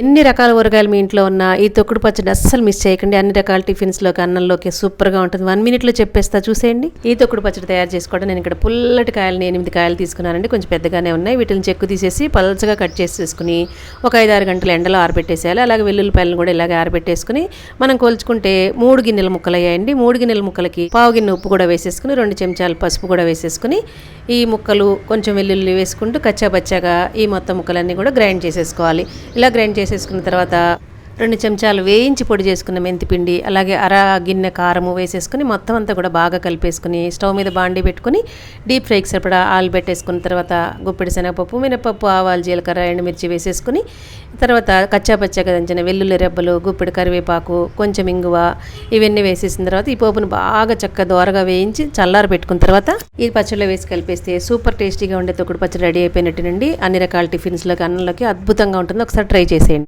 ఎన్ని రకాల ఊరగాయలు మీ ఇంట్లో ఉన్నా ఈ తొక్కుడు పచ్చడి అస్సలు మిస్ చేయకండి. అన్ని రకాల టిఫిన్స్లోకి, అన్నంలోకి సూపర్గా ఉంటుంది. 1 మినిట్లో చెప్పేస్తా, చూసేయండి. ఈ తొక్కుడు పచ్చడి తయారు చేసుకోవడం నేను ఇక్కడ పుల్లటి కాయలని 8 కాయలు తీసుకున్నానండి. కొంచెం పెద్దగానే ఉన్నాయి. వీటిని చెక్కు తీసేసి పల్చగా కట్ చేసేసుకుని ఒక 5-6 గంటలు ఎండలో ఆరబెట్టేసేయాలి. అలాగే వెల్లుల్లిపాయలను కూడా ఇలాగే ఆరబెట్టేసుకుని మనం కొలుచుకుంటే 3 గిన్నెల ముక్కలు అయ్యాయండి. 3 గిన్నెల ముక్కలకి పావు గిన్నె ఉప్పు కూడా వేసేసుకుని 2 చెంచాలు పసుపు కూడా వేసేసుకుని ఈ ముక్కలు కొంచెం వెల్లుల్లి వేసుకుంటూ కచ్చాబచ్చాగా ఈ మొత్తం ముక్కలన్నీ కూడా గ్రైండ్ చేసేసుకోవాలి. ఇలా గ్రైండ్ చేసేసుకున్న తర్వాత 2 చెంచాలు వేయించి పొడి చేసుకున్న మెంతిపిండి, అలాగే అర గిన్నె కారము వేసేసుకుని మొత్తం అంతా కూడా బాగా కలిపేసుకుని స్టవ్ మీద బాండీ పెట్టుకుని డీప్ ఫ్రైకి సరిపడా ఆయిల్ పెట్టేసుకున్న తర్వాత గుప్పెడి శనగపప్పు, మినపప్పు, ఆవాలు, జీలకర్ర, ఎండుమిర్చి వేసేసుకుని తర్వాత కచ్చాపచ్చాగా దంచిన వెల్లుల్లి రెబ్బలు, గుప్పెడి కరివేపాకు, కొంచెం ఇంగువ ఇవన్నీ వేసేసిన తర్వాత ఈ పోపును బాగా చక్కగా దోరగా వేయించి చల్లారి పెట్టుకున్న తర్వాత ఈ పచ్చడిలో వేసి కలిపేస్తే సూపర్ టేస్టీగా ఉండే తొక్కుడు పచ్చడి రెడీ అయిపోయినట్టునండి. అన్ని రకాల టిఫిన్స్లోకి, అన్నంలోకి అద్భుతంగా ఉంటుంది. ఒకసారి ట్రై చేసేయండి.